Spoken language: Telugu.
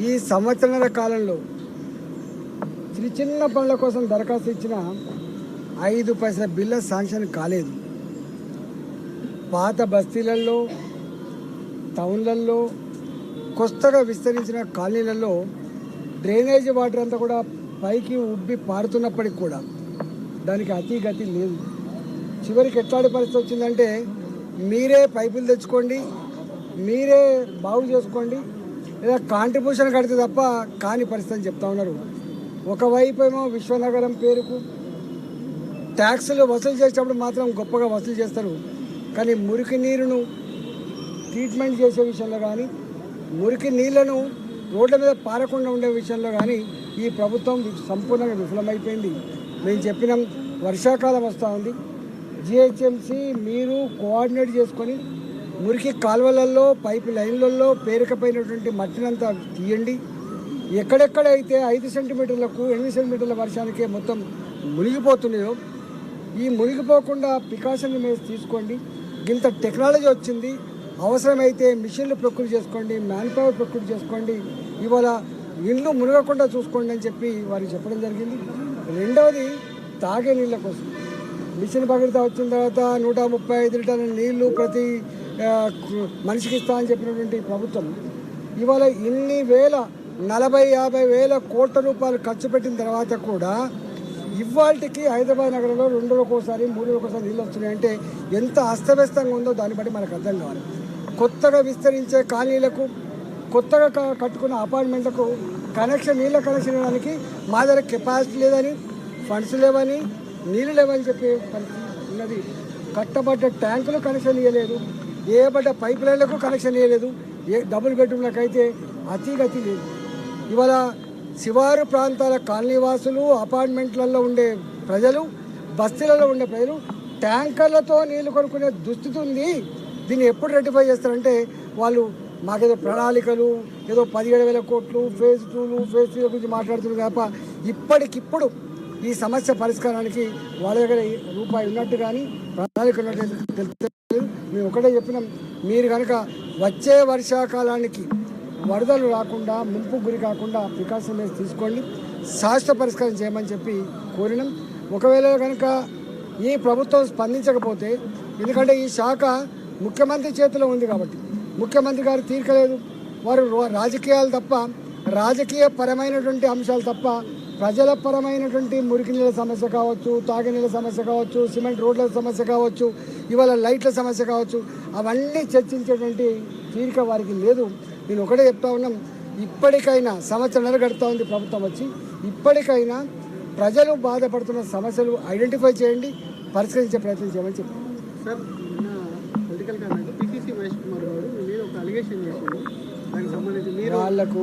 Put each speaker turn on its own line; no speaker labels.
ఈ సంవత్సరాల కాలంలో చిన్న చిన్న పనుల కోసం దరఖాస్తు ఇచ్చిన 5 పైసల బిల్ల శాంక్షన్ కాలేదు. పాత బస్తీలలో, టౌన్లలో, కొత్తగా విస్తరించిన కాలనీలలో డ్రైనేజ్ వాటర్ అంతా కూడా పైకి ఉబ్బి పారుతున్నప్పటికి కూడా దానికి అతిగతి లేదు. చివరికి ఎట్లాంటి పరిస్థితి వచ్చిందంటే మీరే పైపులు తెచ్చుకోండి, మీరే బాగు చేసుకోండి, లేదా కాంట్రిబ్యూషన్ కడితే తప్ప కాని పరిస్థితి అని చెప్తా ఉన్నారు. ఒకవైపు ఏమో విశ్వనగరం పేరుకు ట్యాక్సులు వసూలు చేసేటప్పుడు మాత్రం గొప్పగా వసూలు చేస్తారు. కానీ మురికి నీరును ట్రీట్మెంట్ చేసే విషయంలో కానీ, మురికి నీళ్లను రోడ్ల మీద పారకుండా ఉండే విషయంలో కానీ ఈ ప్రభుత్వం సంపూర్ణంగా విఫలమైపోయింది. మేము చెప్పినాం, వర్షాకాలం వస్తూ ఉంది, జిహెచ్ఎంసీ మీరు కోఆర్డినేట్ చేసుకొని మురికి కాలువలలో, పైపు లైన్లలో పేరుకపోయినటువంటి మట్టినంతా తీయండి. ఎక్కడెక్కడైతే 5 సెంటీమీటర్లకు 8 సెంటీమీటర్ల వర్షానికే మొత్తం మునిగిపోతున్నాయో ఈ మునిగిపోకుండా ప్రికాషన్ మీరు తీసుకోండి. ఇంత టెక్నాలజీ వచ్చింది, అవసరమైతే మిషన్లు ప్రకృతి చేసుకోండి, మ్యాన్ పవర్ ప్రకృతి చేసుకోండి, ఇవాళ ఇండ్లు మునగకుండా చూసుకోండి అని చెప్పి వారికి చెప్పడం జరిగింది. రెండవది తాగే నీళ్ళ కోసం మిషన్ భగీరథ వచ్చిన తర్వాత 135 లీటర్ల నీళ్లు ప్రతి మనిషికి ఇస్తా అని చెప్పినటువంటి ప్రభుత్వం ఇవాళ ఇన్ని వేల 40-50 వేల కోట్ల రూపాయలు ఖర్చు పెట్టిన తర్వాత కూడా ఇవాళకి హైదరాబాద్ నగరంలో 2 రోజులకోసారి 3 రోజులకోసారి నీళ్ళు వస్తున్నాయంటే ఎంత అస్తవ్యస్తంగా ఉందో దాన్ని బట్టి మనకు అర్థం కావాలి. కొత్తగా విస్తరించే కాలనీలకు, కొత్తగా కట్టుకున్న అపార్ట్మెంట్లకు నీళ్ళ కనెక్షన్ ఇవ్వడానికి మా దగ్గర కెపాసిటీ లేదని, ఫండ్స్ లేవని, నీళ్ళు లేవని చెప్పే పరిస్థితి ఉన్నది. కట్టబడ్డ ట్యాంకులు కనెక్షన్ ఇవ్వలేదు, ఏబడ్డ పైప్ లైన్లకు కనెక్షన్ ఇవ్వలేదు, డబుల్ బెడ్రూమ్లకు అయితే అతిగతి లేదు. ఇవాళ శివారు ప్రాంతాల కాలనీవాసులు, అపార్ట్మెంట్లలో ఉండే ప్రజలు, బస్తీలలో ఉండే ప్రజలు ట్యాంకర్లతో నీళ్లు కొనుక్కునే దుస్థితి ఉంది. దీన్ని ఎప్పుడు రెక్టిఫై చేస్తారంటే వాళ్ళు మాకేదో ప్రణాళికలు, ఏదో 17,000 కోట్లు, ఫేజ్ 2, ఫేజ్ 3 గురించి మాట్లాడుతున్నారు తప్ప ఇప్పటికిప్పుడు ఈ సమస్య పరిష్కారానికి వాళ్ళ దగ్గర రూపాయి ఉన్నట్టు కానీ ప్రణాళిక ఉన్నట్టు తెలుస్తుంది. మేము ఒకటే చెప్పినాం, మీరు కనుక వచ్చే వర్షాకాలానికి వరదలు రాకుండా, ముంపు గురి కాకుండా ప్రికాషన్ తీసుకోండి, శాశ్వత పరిష్కారం చేయమని చెప్పి కోరినాం. ఒకవేళ కనుక ఈ ప్రభుత్వం స్పందించకపోతే, ఎందుకంటే ఈ శాఖ ముఖ్యమంత్రి చేతిలో ఉంది కాబట్టి ముఖ్యమంత్రి గారు తీర్చలేదు, వారు రాజకీయాలు తప్ప, రాజకీయ పరమైనటువంటి అంశాలు తప్ప ప్రజల పరమైనటువంటి మురికి నీళ్ళ సమస్య కావచ్చు, తాగునీళ్ళ సమస్య కావచ్చు, సిమెంట్ రోడ్ల సమస్య కావచ్చు, ఇవాళ లైట్ల సమస్య కావచ్చు, అవన్నీ చర్చించేటువంటి తీరిక వారికి లేదు. నేను ఒకటే చెప్తా ఉన్నాం, ఇప్పటికైనా సంవత్సరాలు గడుతూ ఉంది ప్రభుత్వం వచ్చి, ఇప్పటికైనా ప్రజలు బాధపడుతున్న సమస్యలు ఐడెంటిఫై చేయండి, పరిష్కరించే ప్రయత్నం చేయమని చెప్పారు.
Sir, political comment PCC Mahesh Kumar గారు మీరు ఒక అలిగేషన్ చేశారు, దానికి సంబంధించి మీరు
వాళ్ళకు